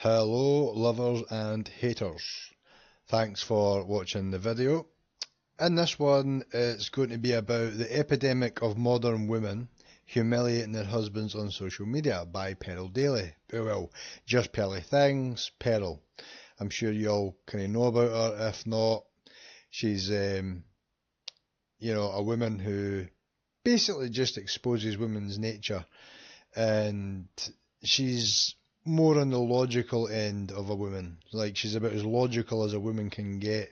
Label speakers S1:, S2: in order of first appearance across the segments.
S1: Hello lovers and haters, thanks for watching the video. In this one it's going to be about the epidemic of modern women humiliating their husbands on social media by Peril Daily. Well, just Pearly Things, Peril. I'm sure you all kind of know about her. If not, she's a woman who basically just exposes women's nature, and she's more on the logical end of a woman. Like, she's about as logical as a woman can get,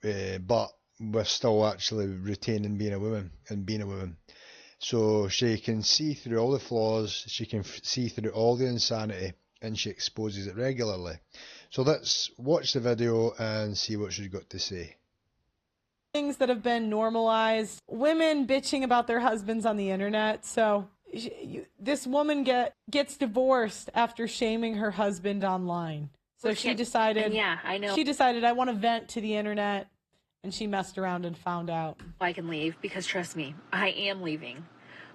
S1: but we're still actually retaining being a woman and being a woman. So she can see through all the flaws, she can see through all the insanity, and she exposes it regularly. So let's watch the video and see what she's got to say.
S2: Things that have been normalized, women bitching about their husbands on the internet. So this woman gets divorced after shaming her husband online. So she decided,
S3: yeah, I know.
S2: She decided, I want to vent to the internet, and she messed around and found out.
S3: I can leave because trust me, I am leaving.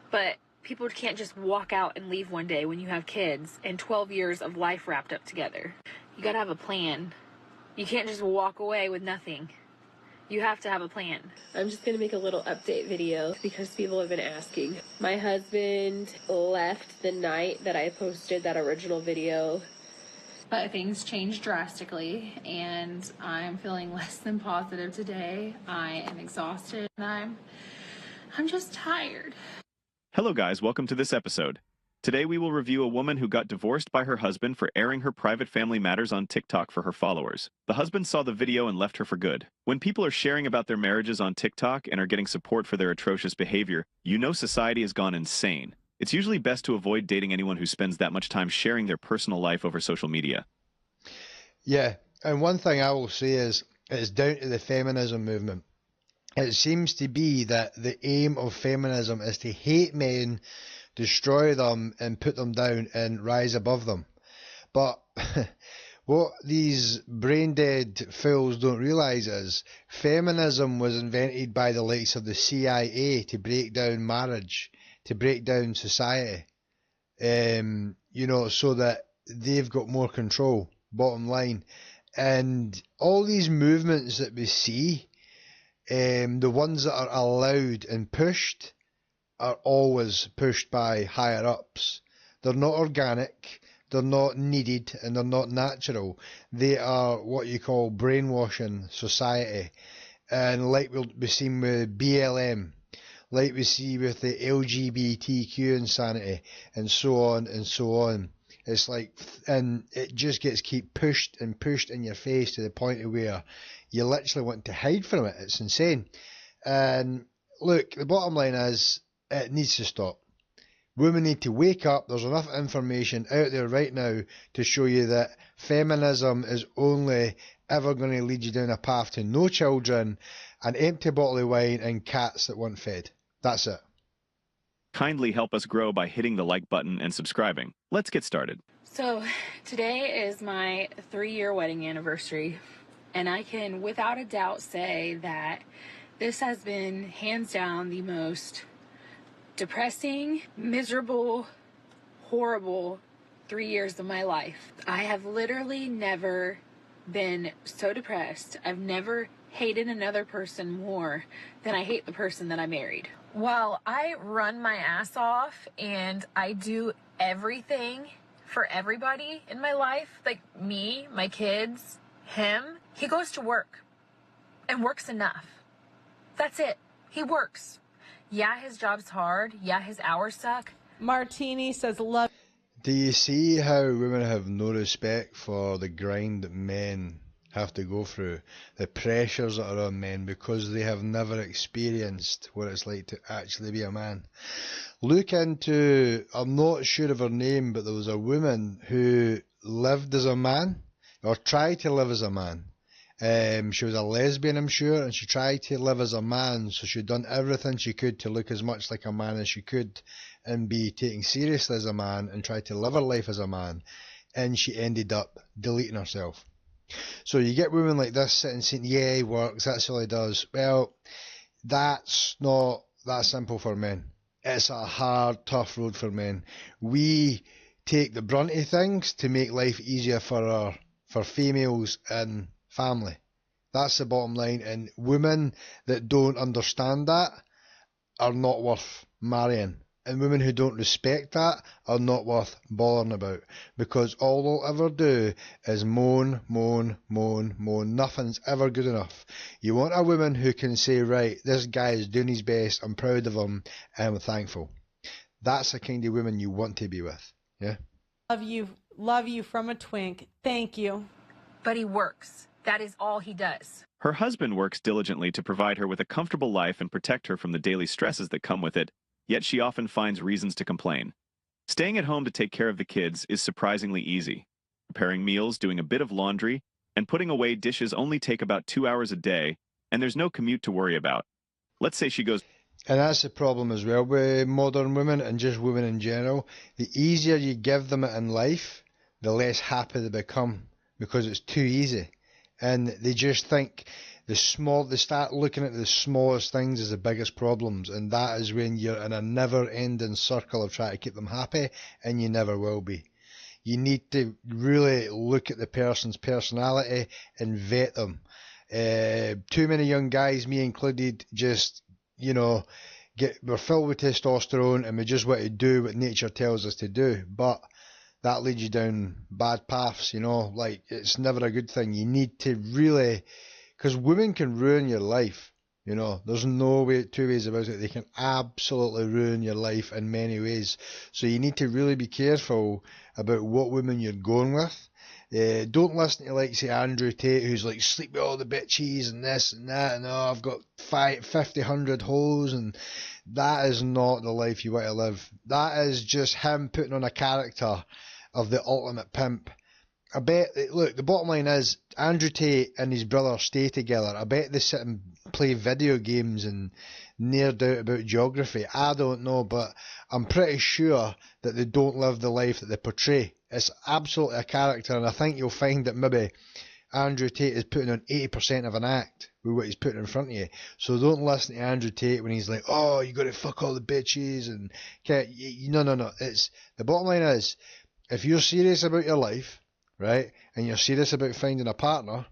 S3: But people can't just walk out and leave one day when you have kids and 12 years of life wrapped up together. You gotta have a plan. You can't just walk away with nothing. You have to have a plan.
S4: I'm just going to make a little update video because people have been asking. My husband left the night that I posted that original video.
S5: But things changed drastically, and I'm feeling less than positive today. I am exhausted, and I'm just tired.
S6: Hello guys, welcome to this episode. Today we will review a woman who got divorced by her husband for airing her private family matters on TikTok for her followers. The husband saw the video and left her for good. When people are sharing about their marriages on TikTok and are getting support for their atrocious behavior, you know society has gone insane. It's usually best to avoid dating anyone who spends that much time sharing their personal life over social media.
S1: Yeah, and one thing I will say is it's down to the feminism movement. It seems to be that the aim of feminism is to hate men, destroy them and put them down and rise above them. But what these brain-dead fools don't realise is feminism was invented by the likes of the CIA to break down marriage, to break down society, so that they've got more control, bottom line. And all these movements that we see, the ones that are allowed and pushed, are always pushed by higher ups. They're not organic, they're not needed, and they're not natural. They are what you call brainwashing society. And like we've seen with BLM, like we see with the LGBTQ insanity, and so on and so on. It's like, and it just keep pushed and pushed in your face to the point of where you literally want to hide from it. It's insane. And look, the bottom line is, it needs to stop. Women need to wake up. There's enough information out there right now to show you that feminism is only ever going to lead you down a path to no children, an empty bottle of wine, and cats that want fed. That's it.
S6: Kindly help us grow by hitting the like button and subscribing. Let's get started.
S3: So today is my 3-year wedding anniversary, and I can without a doubt say that this has been hands down the most depressing, miserable, horrible 3 years of my life. I have literally never been so depressed. I've never hated another person more than I hate the person that I married. Well, I run my ass off and I do everything for everybody in my life. Like me, my kids, him. He goes to work and works enough. That's it. He works. Yeah, his job's hard. Yeah, his hours suck.
S2: Martini says, love.
S1: Do you see how women have no respect for the grind that men have to go through, the pressures that are on men, because they have never experienced what it's like to actually be a man? Look into, I'm not sure of her name, but there was a woman who lived as a man, or tried to live as a man. She was a lesbian, I'm sure, and she tried to live as a man, so she'd done everything she could to look as much like a man as she could and be taken seriously as a man and tried to live her life as a man, and she ended up deleting herself. So you get women like this sitting saying, yeah, he works, that's all he does. Well, that's not that simple for men. It's a hard, tough road for men. We take the brunt of things to make life easier for females and family. That's the bottom line. And women that don't understand that are not worth marrying. And women who don't respect that are not worth bothering about, because all they'll ever do is moan, moan, moan, moan. Nothing's ever good enough. You want a woman who can say, right, this guy is doing his best, I'm proud of him, and I'm thankful. That's the kind of woman you want to be with. Yeah.
S2: Love you from a twink. Thank you.
S3: But he works. That is all he does.
S6: Her husband works diligently to provide her with a comfortable life and protect her from the daily stresses that come with it, yet she often finds reasons to complain. Staying at home to take care of the kids is surprisingly easy. Preparing meals, doing a bit of laundry, and putting away dishes only take about 2 hours a day, and there's no commute to worry about. Let's say she goes...
S1: And that's the problem as well with modern women and just women in general. The easier you give them it in life, the less happy they become, because it's too easy. And they just think they start looking at the smallest things as the biggest problems, and that is when you're in a never-ending circle of trying to keep them happy, and you never will be. You need to really look at the person's personality and vet them. Too many young guys, me included, just, we're filled with testosterone and we just want to do what nature tells us to do, but that leads you down bad paths, like it's never a good thing. You need to really, because women can ruin your life, there's no two ways about it. They can absolutely ruin your life in many ways. So you need to really be careful about what women you're going with. Don't listen to, like, say, Andrew Tate, who's like, sleep with all the bitches and this and that, and I've got 50, 100 hoes, and that is not the life you want to live. That is just him putting on a character of the ultimate pimp. I bet, look, the bottom line is, Andrew Tate and his brother stay together. I bet they sit and play video games and nerd out about geography. I don't know, but I'm pretty sure that they don't live the life that they portray. It's absolutely a character, and I think you'll find that maybe Andrew Tate is putting on 80% of an act with what he's putting in front of you. So don't listen to Andrew Tate when he's like, oh, you got to fuck all the bitches, and no. It's the bottom line is, if you're serious about your life, right, and you're serious about finding a partner,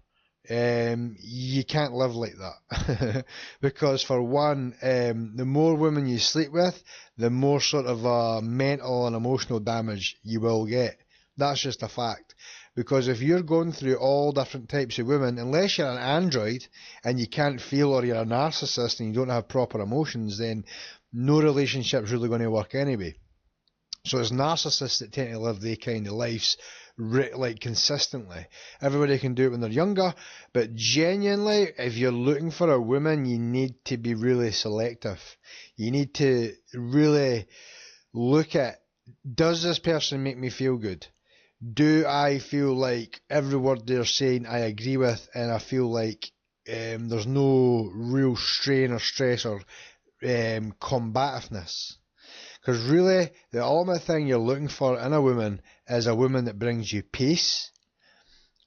S1: you can't live like that. Because for one, the more women you sleep with, the more sort of mental and emotional damage you will get. That's just a fact. Because if you're going through all different types of women, unless you're an android and you can't feel, or you're a narcissist and you don't have proper emotions, then no relationship's really going to work anyway. So it's narcissists that tend to live their kind of lives like consistently. Everybody can do it when they're younger, but genuinely, if you're looking for a woman, you need to be really selective. You need to really look at, does this person make me feel good? Do I feel like every word they're saying I agree with, and I feel like there's no real strain or stress or combativeness? Because really, the ultimate thing you're looking for in a woman is a woman that brings you peace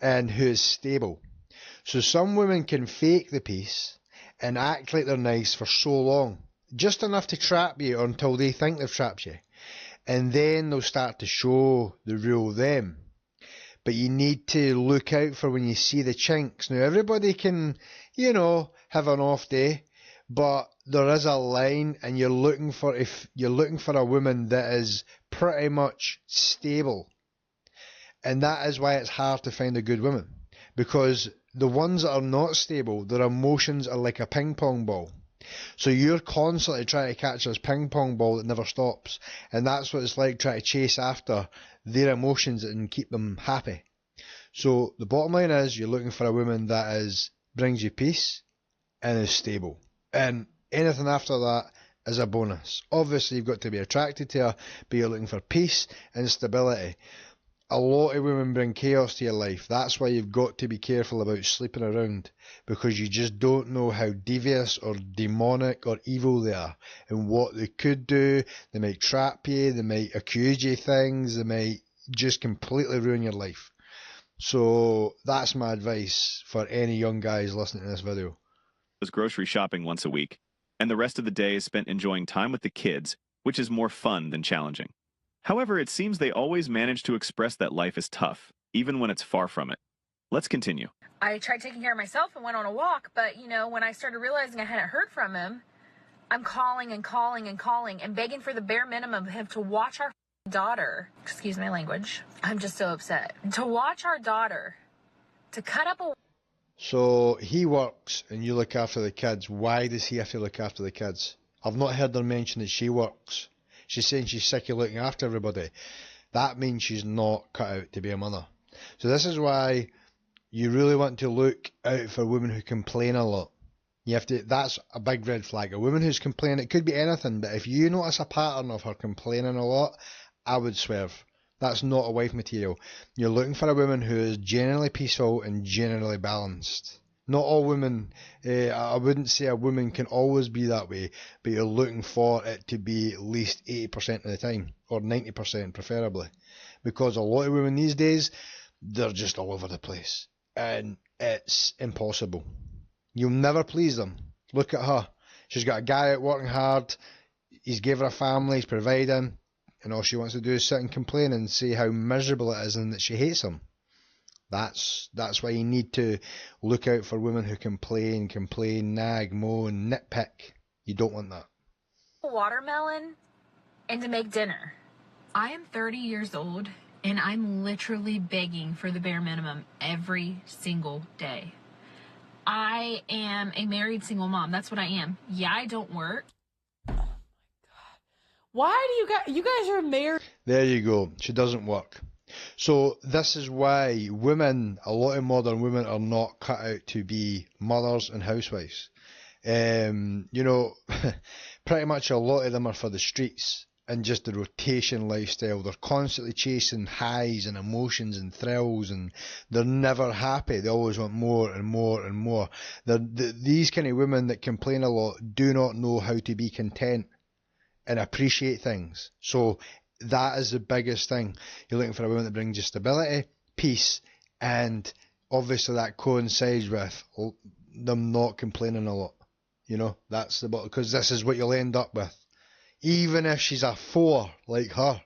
S1: and who is stable. So some women can fake the peace and act like they're nice for so long, just enough to trap you until they think they've trapped you. And then they'll start to show the real them. But you need to look out for when you see the chinks. Now, everybody can, have an off day, but there is a line, and you're looking for a woman that is pretty much stable. And that is why it's hard to find a good woman, because the ones that are not stable, their emotions are like a ping pong ball. So you're constantly trying to catch this ping pong ball that never stops, and that's what it's like trying to chase after their emotions and keep them happy. So the bottom line is, you're looking for a woman that brings you peace and is stable, and anything after that is a bonus. Obviously, you've got to be attracted to her, but you're looking for peace and stability. A lot of women bring chaos to your life. That's why you've got to be careful about sleeping around, because you just don't know how devious or demonic or evil they are and what they could do. They might trap you, they might accuse you of things, they might just completely ruin your life. So that's my advice for any young guys listening to this video.
S6: Goes grocery shopping once a week, and the rest of the day is spent enjoying time with the kids, which is more fun than challenging. However, it seems they always manage to express that life is tough, even when it's far from it. Let's continue.
S3: I tried taking care of myself and went on a walk, but when I started realizing I hadn't heard from him, I'm calling and calling and calling and begging for the bare minimum of him to watch our daughter. Excuse my language. I'm just so upset. To watch our daughter, to cut up a...
S1: So he works and you look after the kids. Why does he have to look after the kids? I've not heard her mention that she works. She's saying she's sick of looking after everybody. That means she's not cut out to be a mother. So this is why you really want to look out for women who complain a lot. You have to. That's a big red flag. A woman who's complaining, it could be anything, but if you notice a pattern of her complaining a lot, I would swerve. That's not a wife material. You're looking for a woman who is generally peaceful and generally balanced. Not all women, I wouldn't say a woman can always be that way, but you're looking for it to be at least 80% of the time, or 90% preferably. Because a lot of women these days, they're just all over the place. And it's impossible. You'll never please them. Look at her. She's got a guy out working hard. He's gave her a family. He's providing. And all she wants to do is sit and complain and say how miserable it is and that she hates him. That's why you need to look out for women who complain, nag, moan, nitpick. You don't want that.
S3: watermelon and to make dinner. I am 30 years old and I'm literally begging for the bare minimum every single day. I am a married single mom. That's what I am. Yeah, I don't work.
S2: Why do you guys are married?
S1: There you go. She doesn't work. So this is why women, a lot of modern women, are not cut out to be mothers and housewives. You know, pretty much a lot of them are for the streets and just the rotation lifestyle. They're constantly chasing highs and emotions and thrills, and they're never happy. They always want more and more and more. These kind of women that complain a lot do not know how to be content and appreciate things. So that is the biggest thing. You're looking for a woman that brings you stability, peace, and obviously that coincides with them not complaining a lot. You know, that's the bottom, because this is what you'll end up with. Even if she's a 4 like her,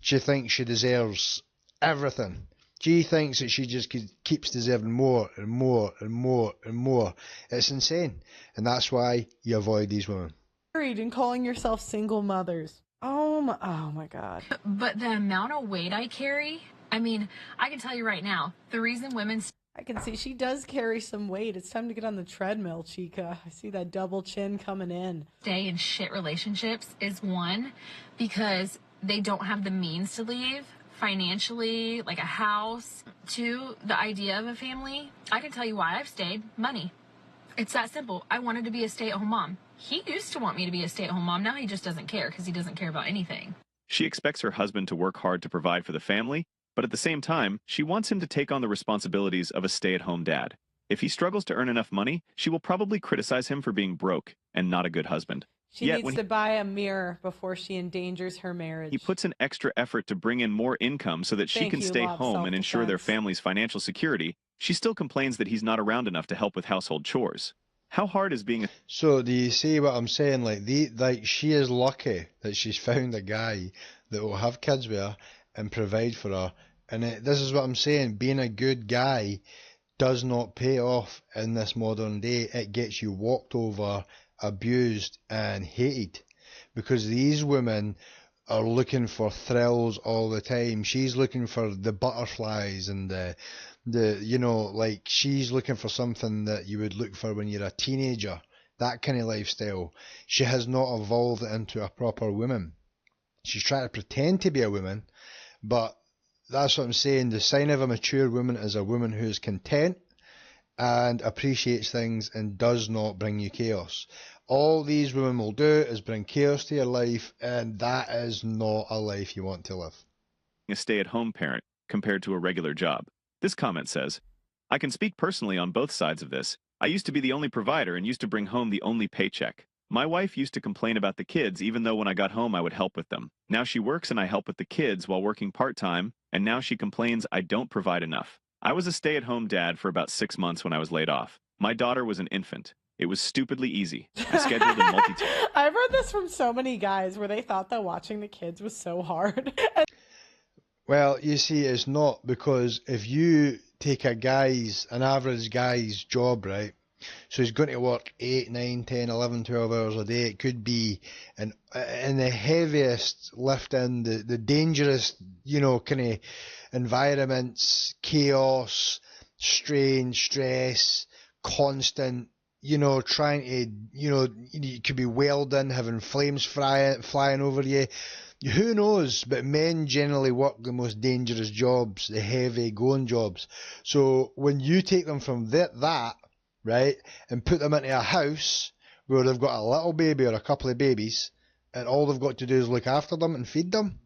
S1: she thinks she deserves everything. She thinks that she just keeps deserving more and more and more and more. It's insane. And that's why you avoid these women.
S2: And calling yourself single mothers. Oh my God.
S3: But the amount of weight I carry, I mean, I can tell you right now, the reason women
S2: I can see she does carry some weight. It's time to get on the treadmill, Chica. I see that double chin coming in.
S3: stay in shit relationships is one, because they don't have the means to leave financially, like a house. Two, the idea of a family. I can tell you why I've stayed. Money. It's that simple. I wanted to be a stay-at-home mom. He used to want me to be a stay-at-home mom. Now he just doesn't care because he doesn't care about anything.
S6: She expects her husband to work hard to provide for the family, but at the same time, she wants him to take on the responsibilities of a stay-at-home dad. If he struggles to earn enough money, she will probably criticize him for being broke and not a good husband.
S2: She needs to buy a mirror before she endangers her marriage.
S6: He puts an extra effort to bring in more income so that she can stay home and ensure their family's financial security. She still complains that he's not around enough to help with household chores. How hard is being a...
S1: So do you see what I'm saying? Like she is lucky that she's found a guy that will have kids with her and provide for her. And this is what I'm saying. Being a good guy does not pay off in this modern day. It gets you walked over, abused and hated, because these women are looking for thrills all the time. She's looking for the butterflies and the you know, like she's looking for something that you would look for when you're a teenager, that kind of lifestyle. She has not evolved into a proper woman. She's trying to pretend to be a woman, but that's what I'm saying. The sign of a mature woman is a woman who is content and appreciates things and does not bring you chaos. All these women will do is bring chaos to your life, and that is not a life you want to live.
S6: A stay-at-home parent compared to a regular job. This comment says, I can speak personally on both sides of this. I used to be the only provider and used to bring home the only paycheck. My wife used to complain about the kids even though when I got home I would help with them. Now she works and I help with the kids while working part-time, and now she complains I don't provide enough. I was a stay-at-home dad for about 6 months when I was laid off. My daughter was an infant. It was stupidly easy. I scheduled and multitasking.
S2: I've heard this from so many guys where they thought that watching the kids was so hard.
S1: Well, you see, it's not, because if you take an average guy's job, right? So he's going to work 8, 9, 10, 11, 12 hours a day. It could be in the heaviest lifting, the dangerous, kind of environments, chaos, strain, stress, constant, trying to, you could be welding, having flames flying over you. Who knows? But men generally work the most dangerous jobs, the heavy going jobs. So when you take them from that, right, and put them into a house where they've got a little baby or a couple of babies, and all they've got to do is look after them and feed them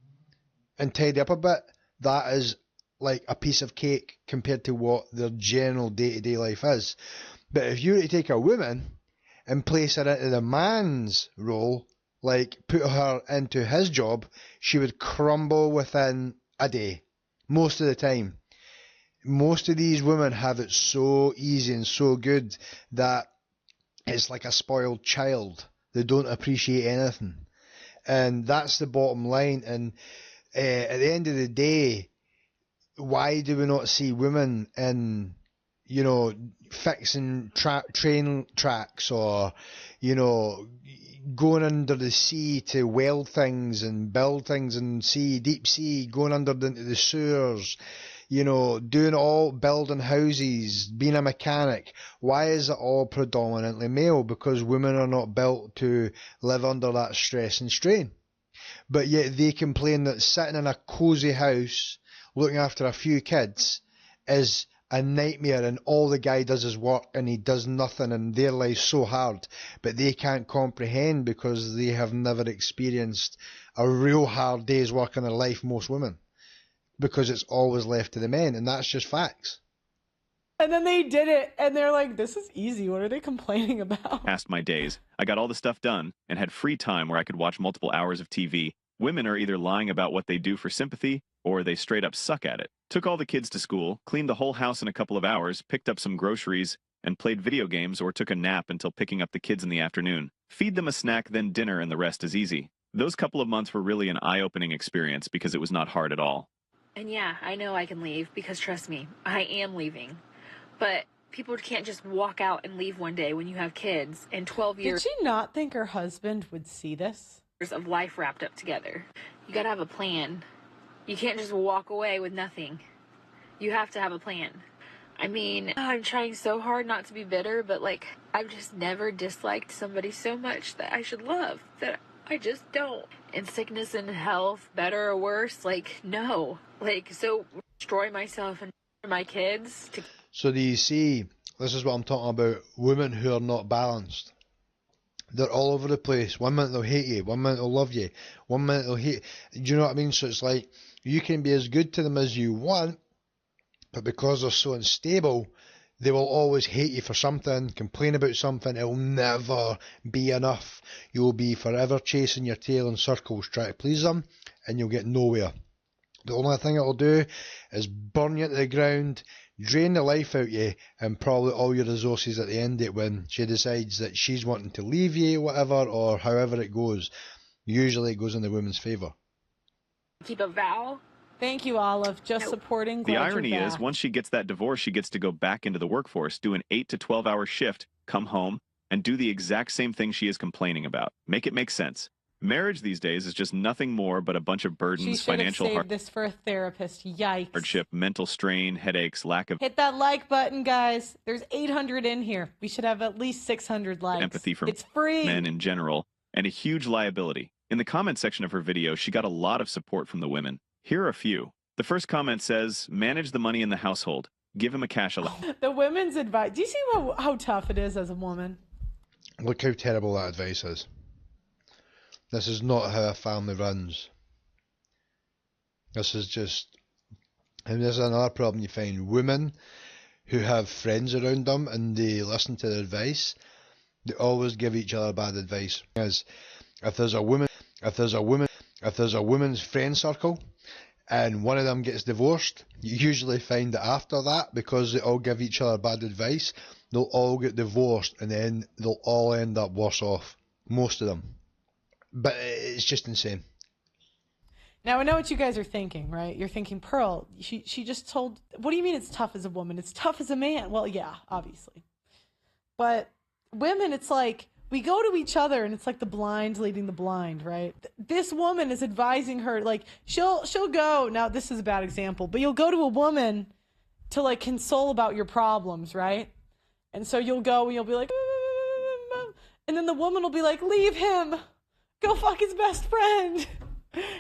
S1: and tidy up a bit, that is like a piece of cake compared to what their general day-to-day life is. But if you were to take a woman and place her into the man's role, like put her into his job, she would crumble within a day, most of the time. Most of these women have it so easy and so good that it's like a spoiled child. They don't appreciate anything. And that's the bottom line. And at the end of the day, why do we not see women in, fixing train tracks, or, going under the sea to weld things and build things in sea, deep sea, going under into the sewers, building houses, being a mechanic? Why is it all predominantly male? Because women are not built to live under that stress and strain. But yet they complain that sitting in a cosy house, looking after a few kids, is a nightmare, and all the guy does is work and he does nothing, and their life's so hard. But they can't comprehend because they have never experienced a real hard day's work in their life, most women, because it's always left to the men, and that's just facts.
S2: And then they did it, and they're like, this is easy. What are they complaining about?
S6: Past my days, I got all the stuff done and had free time where I could watch multiple hours of TV. Women are either lying about what they do for sympathy, or they straight up suck at it. Took all the kids to school, cleaned the whole house in a couple of hours, picked up some groceries, and played video games or took a nap until picking up the kids in the afternoon. Feed them a snack, then dinner, and the rest is easy. Those couple of months were really an eye-opening experience because it was not hard at all.
S3: And yeah, I know I can leave because trust me, I am leaving. But people can't just walk out and leave one day when you have kids and 12 years.
S2: Did she not think her husband would see this?
S3: Of life wrapped up together. You gotta have a plan. You can't just walk away with nothing. You have to have a plan. I mean, I'm trying so hard not to be bitter, but I've just never disliked somebody so much that I should love, that I just don't. In sickness and health, better or worse, no. So destroy myself and my kids.
S1: So do you see, this is what I'm talking about, women who are not balanced. They're all over the place. One minute they'll hate you, one minute they'll love you, one minute they'll hate. Do you know what I mean? So it's like, you can be as good to them as you want, but because they're so unstable, they will always hate you for something, complain about something. It'll never be enough. You'll be forever chasing your tail in circles, trying to please them, and you'll get nowhere. The only thing it'll do is burn you to the ground, drain the life out of you, and probably all your resources at the end of it when she decides that she's wanting to leave you, whatever, or however it goes. Usually it goes in the woman's favour.
S3: Keep a vow.
S2: Thank you, Olive. Just supporting.
S6: The irony is, once she gets that divorce, she gets to go back into the workforce, do an 8 to 12 hour shift, come home, and do the exact same thing she is complaining about. Make it make sense. Marriage these days is just nothing more but a bunch of burdens, financial
S2: saved this for a therapist. Yikes.
S6: hardship, mental strain, headaches, lack of
S2: Hit that like button, guys. There's 800 in here. We should have at least 600 likes.
S6: empathy for
S2: It's free.
S6: men in general, and a huge liability. In the comment section of her video, she got a lot of support from the women. Here are a few. The first comment says, manage the money in the household. Give him a cash allowance.
S2: The women's advice. Do you see how tough it is as a woman?
S1: Look how terrible that advice is. This is not how a family runs. This is just, and there's another problem you find. Women who have friends around them and they listen to their advice, they always give each other bad advice. As if there's a woman's friend circle and one of them gets divorced, you usually find that after that, because they all give each other bad advice, they'll all get divorced, and then they'll all end up worse off. Most of them. But it's just insane.
S2: Now, I know what you guys are thinking, right? You're thinking, Pearl, she just told... What do you mean it's tough as a woman? It's tough as a man. Well, yeah, obviously. But women, it's like, we go to each other, and it's like the blind leading the blind, right? This woman is advising her, like, she'll go... Now, this is a bad example, but you'll go to a woman to, like, console about your problems, right? And so you'll go, and you'll be like... And then the woman will be like, leave him! Go fuck his best friend!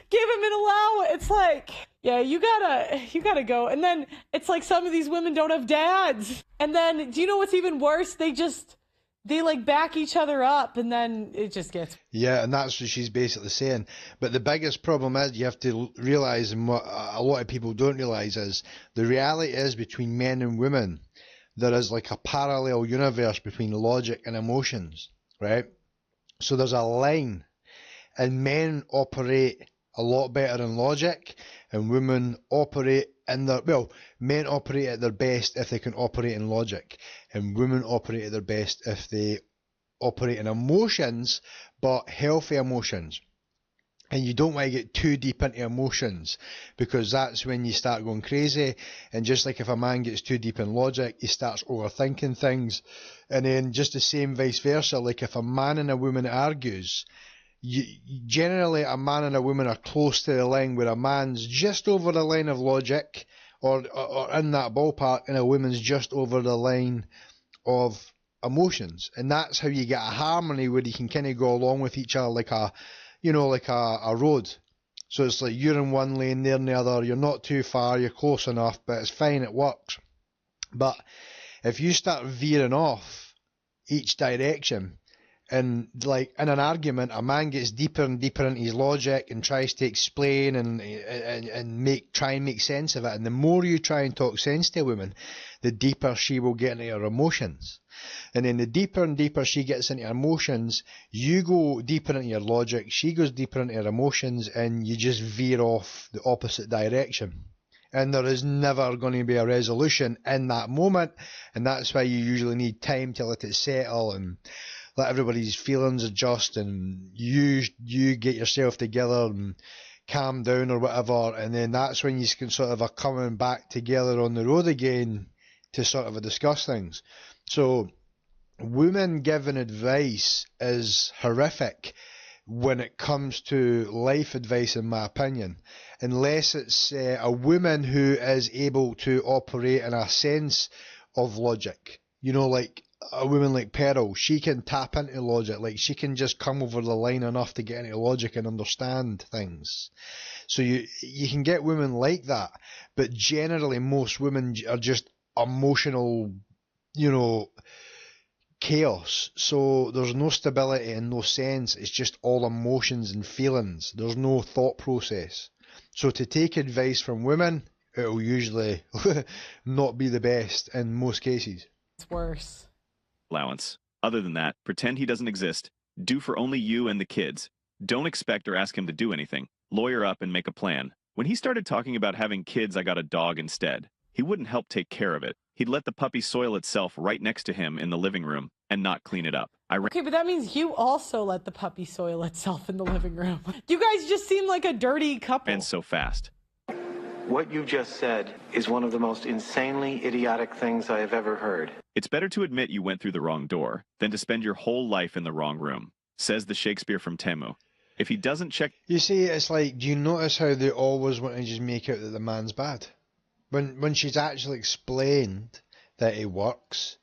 S2: Give him an allowance. It's like, yeah, you gotta go. And then it's like some of these women don't have dads. And then, do you know what's even worse? They like back each other up, and then it just gets...
S1: Yeah, and that's what she's basically saying. But the biggest problem is, you have to realise, and what a lot of people don't realise is, the reality is between men and women, there is like a parallel universe between logic and emotions, right? So there's a line. And men operate a lot better in logic, and women operate in their... Well, men operate at their best if they can operate in logic, and women operate at their best if they operate in emotions, but healthy emotions. And you don't want to get too deep into emotions, because that's when you start going crazy. And just like if a man gets too deep in logic, he starts overthinking things. And then just the same vice versa, like if a man and a woman argues... generally a man and a woman are close to the line, where a man's just over the line of logic or in that ballpark, and a woman's just over the line of emotions. And that's how you get a harmony where you can kind of go along with each other like a road. So it's like you're in one lane, they're in the other, you're not too far, you're close enough, but it's fine, it works. But if you start veering off each direction, and like in an argument, a man gets deeper and deeper into his logic and tries to explain and try and make sense of it. And the more you try and talk sense to a woman, the deeper she will get into her emotions. And then the deeper and deeper she gets into her emotions, you go deeper into your logic, she goes deeper into her emotions, and you just veer off the opposite direction. And there is never going to be a resolution in that moment, and that's why you usually need time to let it settle and let everybody's feelings adjust, and you get yourself together and calm down or whatever, and then that's when you can sort of are coming back together on the road again to sort of discuss things. So women giving advice is horrific when it comes to life advice, in my opinion, unless it's a woman who is able to operate in a sense of logic. You know, like a woman like Pearl, she can tap into logic, like she can just come over the line enough to get into logic and understand things. So you can get women like that, but generally most women are just emotional, chaos. So there's no stability and no sense. It's just all emotions and feelings. There's no thought process. So to take advice from women, it'll usually not be the best in most cases.
S2: It's worse.
S6: Allowance. Other than that, pretend he doesn't exist. Do for only you and the kids. Don't expect or ask him to do anything. Lawyer up and make a plan. When he started talking about having kids, I got a dog instead. He wouldn't help take care of it. He'd let the puppy soil itself right next to him in the living room and not clean it up.
S2: Okay, but that means you also let the puppy soil itself in the living room. You guys just seem like a dirty couple.
S6: And so fast.
S7: What you just said is one of the most insanely idiotic things I have ever heard.
S6: It's better to admit you went through the wrong door than to spend your whole life in the wrong room, says the Shakespeare from Temu. If he doesn't check...
S1: You see, it's like, do you notice how they always want to just make out that the man's bad? When she's actually explained that he works,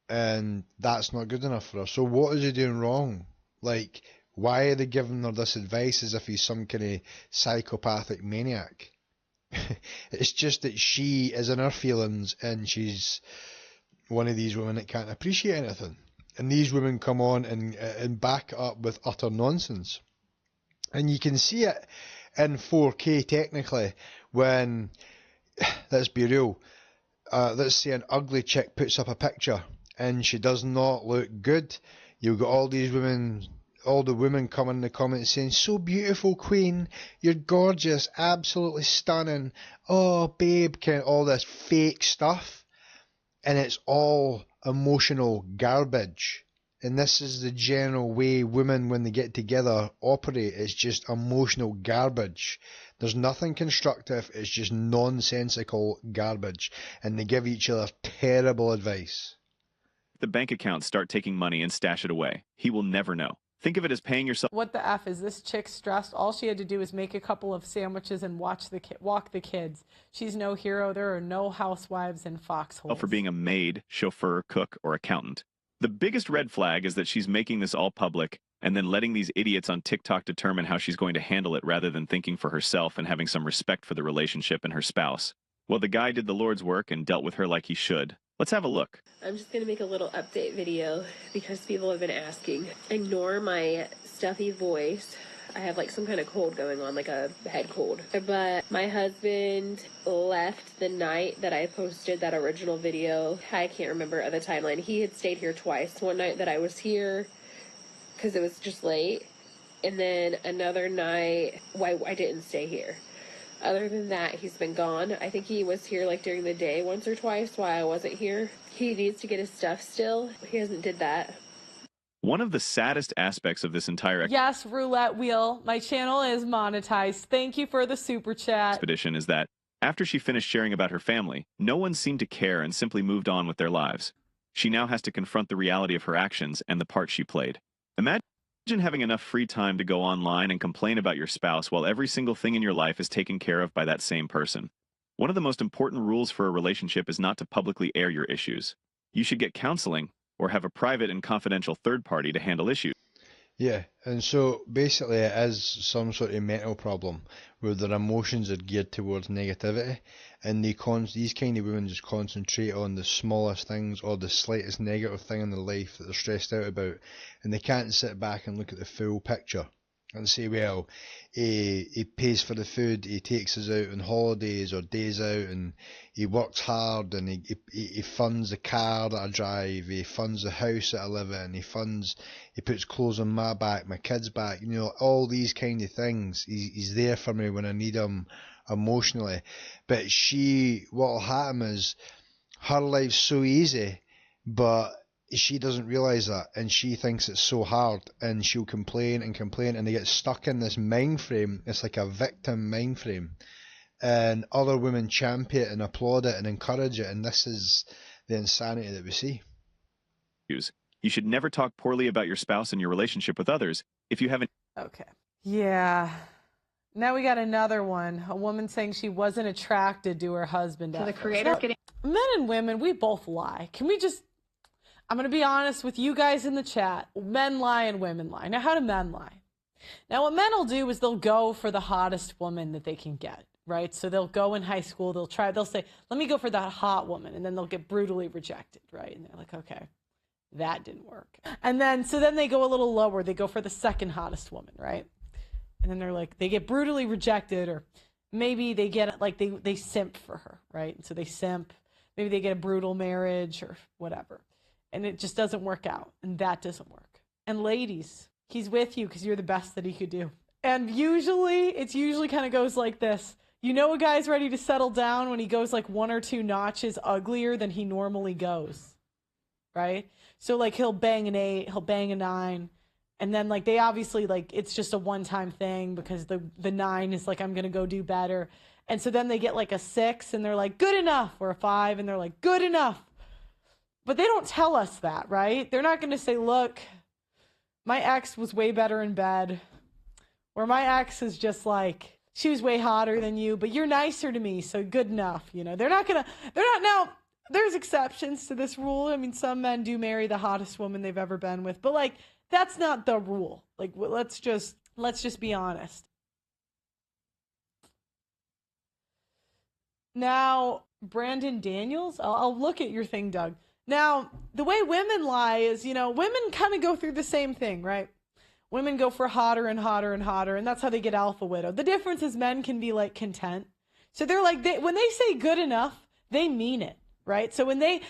S1: and that's not good enough for her. So what is he doing wrong? Like, why are they giving her this advice as if he's some kind of psychopathic maniac? It's just that she is in her feelings, and she's one of these women that can't appreciate anything. And these women come on and back it up with utter nonsense. And you can see it in 4K technically when, let's be real, let's say an ugly chick puts up a picture and she does not look good. You've got all these women, all the women coming in the comments saying, so beautiful, queen, you're gorgeous, absolutely stunning, oh babe, all this fake stuff. And it's all emotional garbage. And this is the general way women, when they get together, operate. It's just emotional garbage. There's nothing constructive. It's just nonsensical garbage. And they give each other terrible advice.
S6: The bank accounts start taking money and stash it away. He will never know. Think of it as paying yourself.
S2: What the F is this chick stressed? All she had to do was make a couple of sandwiches and walk the kids. She's no hero. There are no housewives in foxholes.
S6: For being a maid, chauffeur, cook, or accountant. The biggest red flag is that she's making this all public and then letting these idiots on TikTok determine how she's going to handle it rather than thinking for herself and having some respect for the relationship and her spouse. Well, the guy did the Lord's work and dealt with her like he should. Let's have a look.
S4: I'm just going to make a little update video because people have been asking. Ignore my stuffy voice. I have like some kind of cold going on, like a head cold. But my husband left the night that I posted that original video. I can't remember the timeline. He had stayed here twice. One night that I was here because it was just late. And then another night, why I didn't stay here. Other than that, he's been gone. I think he was here like during the day once or twice while I wasn't here. He needs to get his stuff still. He hasn't did that.
S6: One of the saddest aspects of this entire
S2: Yes, roulette wheel. My channel is monetized. Thank you for the super chat.
S6: expedition is that after she finished sharing about her family, no one seemed to care and simply moved on with their lives. She now has to confront the reality of her actions and the part she played. Imagine having enough free time to go online and complain about your spouse while every single thing in your life is taken care of by that same person. One of the most important rules for a relationship is not to publicly air your issues. You should get counseling or have a private and confidential third party to handle issues.
S1: Yeah, and so basically it is some sort of mental problem where their emotions are geared towards negativity, and these kind of women just concentrate on the smallest things or the slightest negative thing in their life that they're stressed out about, and they can't sit back and look at the full picture and say, well, he pays for the food, he takes us out on holidays or days out, and he works hard, and he funds the car that I drive, he funds the house that I live in, he puts clothes on my back, my kids' back, you know, all these kind of things. He's there for me when I need him emotionally. But what'll happen is her life's so easy, but she doesn't realise that, and she thinks it's so hard, and she'll complain and complain, and they get stuck in this mind frame. It's like a victim mind frame, and other women champion it and applaud it and encourage it, and this is the insanity that we see.
S6: You should never talk poorly about your spouse and your relationship with others if you haven't.
S2: Okay. Yeah. Now we got another one. A woman saying she wasn't attracted to her husband.
S5: To the creator.
S2: Men and women, we both lie. Can we just... I'm going to be honest with you guys in the chat. Men lie and women lie. Now, how do men lie? Now, what men will do is they'll go for the hottest woman that they can get, right? So they'll go in high school, they'll say, let me go for that hot woman. And then they'll get brutally rejected, right? And they're like, okay, that didn't work. And then, so then they go a little lower. They go for the second hottest woman, right? And then they're like, they get brutally rejected, or maybe they get, like, they simp for her, right? And so they simp. Maybe they get a brutal marriage or whatever. And it just doesn't work out. And that doesn't work. And ladies, he's with you because you're the best that he could do. And it usually kind of goes like this. You know a guy's ready to settle down when he goes like 1 or 2 notches uglier than he normally goes. Right? So like he'll bang an 8, he'll bang a 9. And then like they obviously like it's just a one-time thing because the 9 is like, I'm going to go do better. And so then they get like a 6 and they're like, good enough. Or a 5 and they're like, good enough. But they don't tell us that, right? They're not going to say, look, my ex was way better in bed. Or my ex is just like, she was way hotter than you, but you're nicer to me, so good enough. You know, now, there's exceptions to this rule. I mean, some men do marry the hottest woman they've ever been with, but like, that's not the rule. Like, let's just be honest. Now, Brandon Daniels, I'll look at your thing, Doug. Now, the way women lie is, you know, women kind of go through the same thing, right? Women go for hotter and hotter and hotter, and that's how they get alpha widowed. The difference is men can be like content. So they're like, when they say good enough, they mean it, right? So when they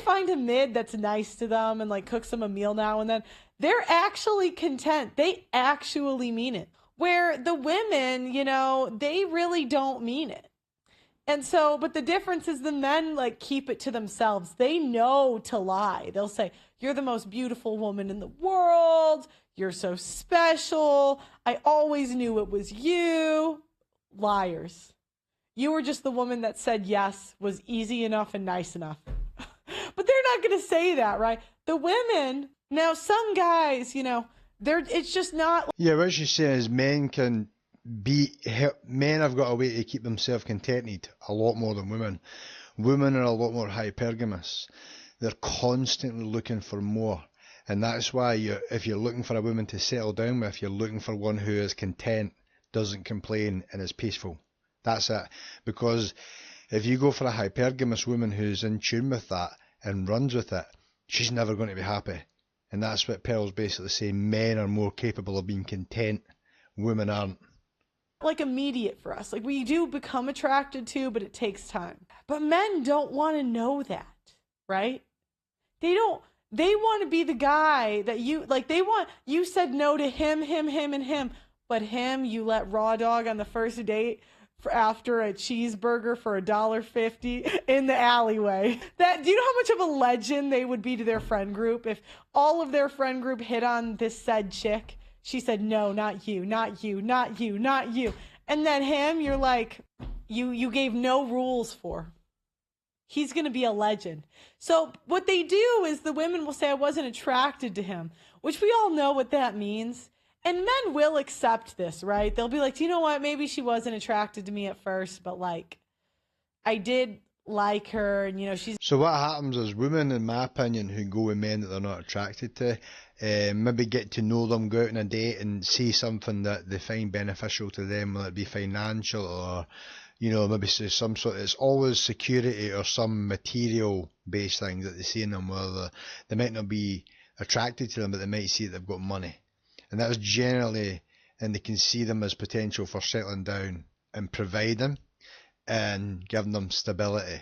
S2: find a mid that's nice to them and like cooks them a meal now and then, they're actually content. They actually mean it. Where the women, you know, they really don't mean it. And so, but the difference is the men like keep it to themselves. They know to lie. They'll say, "You're the most beautiful woman in the world. You're so special. I always knew it was you." Liars. You were just the woman that said yes was easy enough and nice enough. But they're not going to say that, right? The women, now some guys, it's just not.
S1: Yeah, what she's saying is men have got a way to keep themselves contented a lot more than women. Women are a lot more hypergamous. They're constantly looking for more. And that's why if you're looking for a woman to settle down with, you're looking for one who is content, doesn't complain, and is peaceful. That's it. Because if you go for a hypergamous woman who's in tune with that and runs with it, she's never going to be happy. And that's what Pearl's basically saying. Men are more capable of being content. Women aren't.
S2: Like immediate for us. Like we do become attracted to, but it takes time. But men don't want to know that, right? They want to be the guy that you said no to him, and him. But him, you let raw dog on the first date after a cheeseburger for $1.50 in the alleyway. Do you know how much of a legend they would be to their friend group if all of their friend group hit on this said chick? She said, "No, not you, not you, not you, not you." And then him, you're like, you gave no rules for. He's going to be a legend. So what they do is the women will say, "I wasn't attracted to him," which we all know what that means. And men will accept this, right? They'll be like, "Do you know what? Maybe she wasn't attracted to me at first, but like, I did like her, and she's..."
S1: So what happens is women, in my opinion, who go with men that they're not attracted to, maybe get to know them, go out on a date and see something that they find beneficial to them, whether it be financial or, maybe some sort of, it's always security or some material based thing that they see in them, whether they might not be attracted to them, but they might see that they've got money. And that's generally, and they can see them as potential for settling down and providing and giving them stability.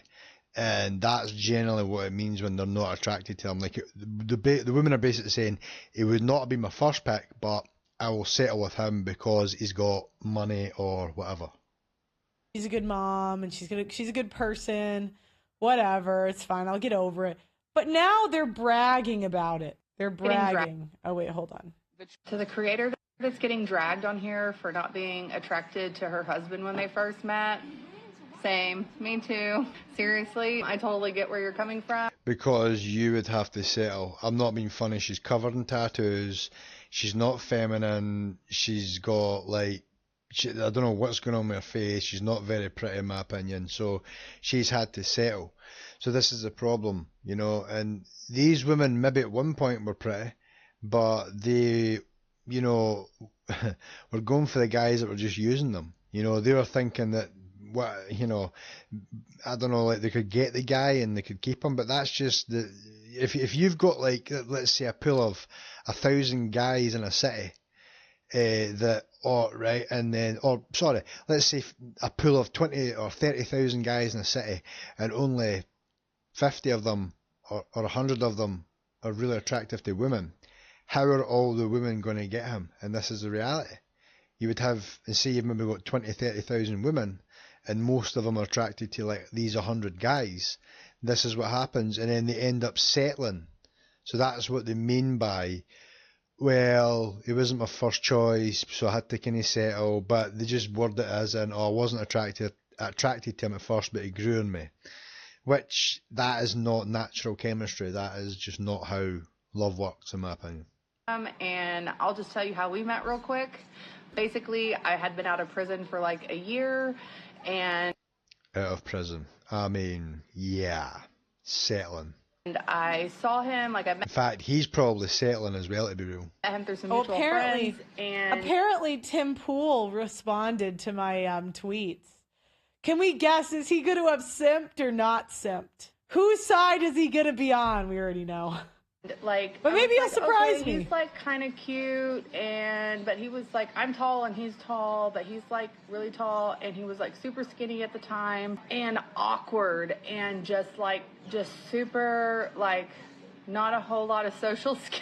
S1: And that's generally what it means when they're not attracted to him. Like the women are basically saying, "He would not have been my first pick, but I will settle with him because he's got money or whatever.
S2: She's a good mom and she's a good person. Whatever, it's fine. I'll get over it." But now they're bragging about it. They're bragging. Oh wait, hold on.
S8: To the creator that's getting dragged on here for not being attracted to her husband when they first met. Same. Me too. Seriously, I totally get where you're coming from.
S1: Because you would have to settle. I'm not being funny. She's covered in tattoos. She's not feminine. She's got I don't know what's going on with her face. She's not very pretty in my opinion. So she's had to settle. So this is the problem, and these women maybe at one point were pretty, but they, were going for the guys that were just using them. They were thinking that, I don't know, they could get the guy and they could keep him, but that's just if you've got let's say a pool of 1,000 guys in a city, let's say a pool of 20 or 30,000 guys in a city, and only 50 of them or 100 of them are really attractive to women. How are all the women going to get him? And this is the reality. You would have, and say you've maybe got 20, 30,000 women, and most of them are attracted to these 100 guys. This is what happens, and then they end up settling. So that's what they mean by, well, he wasn't my first choice, so I had to kind of settle, but they just word it as in, I wasn't attracted to him at first, but he grew on me. Which, that is not natural chemistry. That is just not how love works, in my opinion.
S8: And I'll just tell you how we met real quick. Basically, I had been out of prison for a year, and...
S1: Out of prison. I mean, yeah. Settling.
S8: And I saw him, I met...
S1: In fact, he's probably settling as well, to be real.
S8: I met him through some mutual friends, and...
S2: Apparently, Tim Pool responded to my tweets. Can we guess, is he going to have simped or not simped? Whose side is he going to be on? We already know. But maybe he'll surprise me.
S8: He's kind of cute, but he was I'm tall and he's tall, but he's really tall, and he was super skinny at the time, and awkward, and just super not a whole lot of social skills.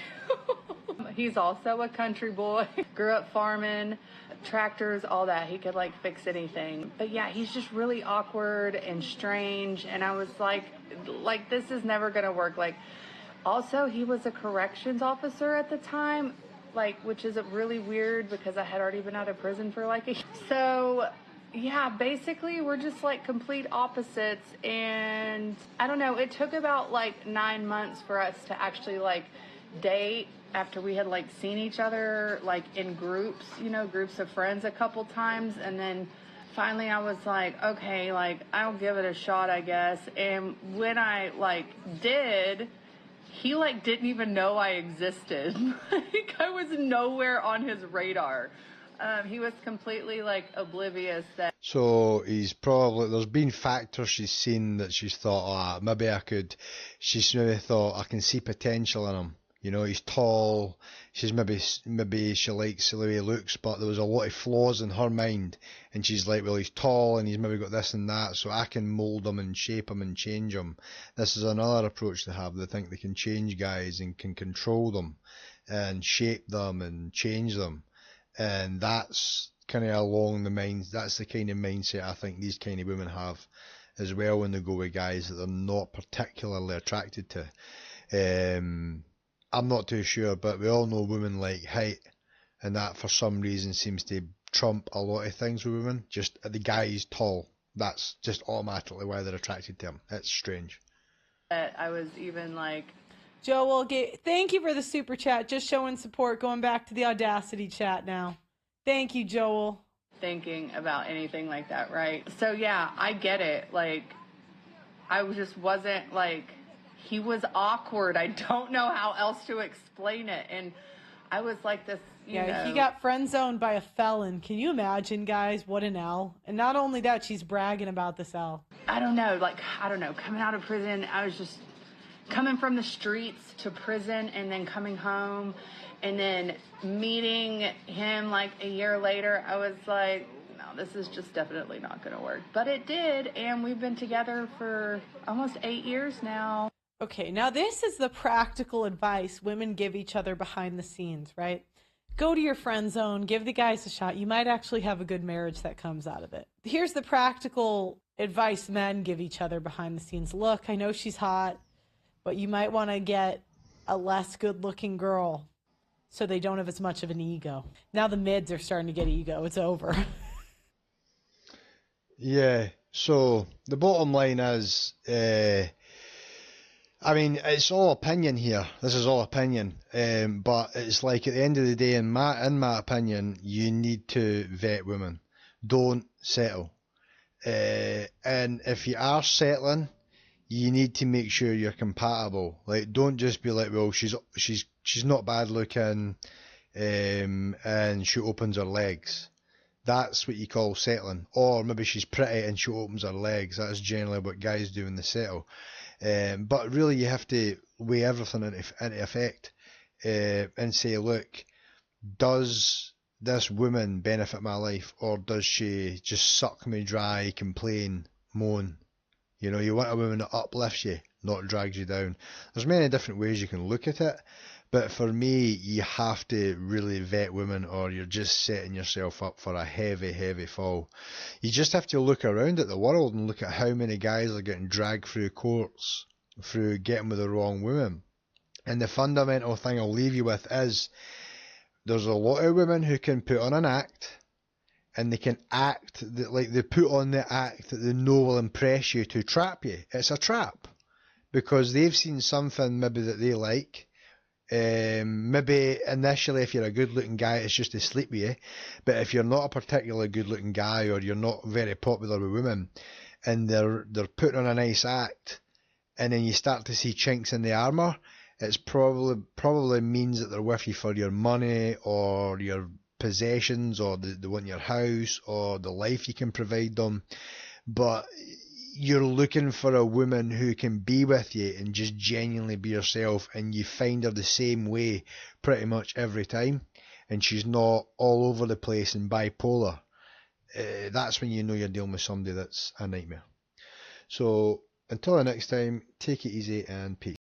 S8: He's also a country boy. Grew up farming, tractors, all that. He could like fix anything. But yeah, he's just really awkward and strange. And I was like this is never gonna work. Like, also he was a corrections officer at the time, like, which is really weird because I had already been out of prison for like a year. So yeah, basically we're just like complete opposites. And I don't know, it took about like 9 months for us to actually like date after we had like seen each other like in groups, you know, groups of friends a couple times. And then finally I was like, okay, like I'll give it a shot, I guess. And when I like did, he like didn't even know I existed. Like I was nowhere on his radar. He was completely like oblivious that.
S1: So he's probably, there's been factors she's seen that she's thought, maybe she's maybe thought I can see potential in him. You know, he's tall, maybe she likes the way he looks, but there was a lot of flaws in her mind, and she's like, well, he's tall and he's maybe got this and that, so I can mould him and shape him and change him. This is another approach they have. They think they can change guys and can control them and shape them and change them, and that's kind of along the minds. That's the kind of mindset I think these kind of women have as well when they go with guys that they're not particularly attracted to. I'm not too sure, but we all know women like height, and that for some reason seems to trump a lot of things with women. Just the guy is tall, that's just automatically why they're attracted to him. It's strange.
S8: I was even like,
S2: Joel, thank you for the super chat. Just showing support. Going back to the Audacity chat now. Thank you, Joel.
S8: Thinking about anything like that, right? So yeah, I get it. Like, I just wasn't like, he was awkward. I don't know how else to explain it. And I was like this, you know.
S2: He got friend zoned by a felon. Can you imagine, guys? What an L. And not only that, she's bragging about this L.
S8: I don't know, coming out of prison, I was just coming from the streets to prison and then coming home and then meeting him like a year later. I was like, no, this is just definitely not going to work. But it did, and we've been together for almost 8 years now.
S2: Okay, now this is the practical advice women give each other behind the scenes, right? Go to your friend zone, give the guys a shot. You might actually have a good marriage that comes out of it. Here's the practical advice men give each other behind the scenes. Look, I know she's hot, but you might want to get a less good-looking girl so they don't have as much of an ego. Now the mids are starting to get ego. It's over.
S1: Yeah, so the bottom line is, I mean, it's all opinion here. This is all opinion. But it's like at the end of the day, in my opinion, you need to vet women. Don't settle. And if you are settling, you need to make sure you're compatible. Like, don't just be like, well, she's not bad looking, and she opens her legs. That's what you call settling. Or maybe she's pretty and she opens her legs. That's generally what guys do when they settle. But really, you have to weigh everything into effect, and say, look, does this woman benefit my life, or does she just suck me dry, complain, moan? You know, you want a woman that uplifts you, not drags you down. There's many different ways you can look at it, but for me, you have to really vet women, or you're just setting yourself up for a heavy, heavy fall. You just have to look around at the world and look at how many guys are getting dragged through courts, through getting with the wrong woman. And the fundamental thing I'll leave you with is, there's a lot of women who can put on an act, and they can act like they put on the act that they know will impress you to trap you. It's a trap, because they've seen something maybe that they like. Maybe initially, if you're a good looking guy, it's just to sleep with you. But if you're not a particularly good looking guy, or you're not very popular with women, and they're putting on a nice act, and then you start to see chinks in the armour, it's probably means that they're with you for your money, or your possessions, or they want your house, or the life you can provide them. But you're looking for a woman who can be with you and just genuinely be herself, and you find her the same way pretty much every time, and she's not all over the place and bipolar. That's when you know you're dealing with somebody that's a nightmare. So until the next time, take it easy and peace.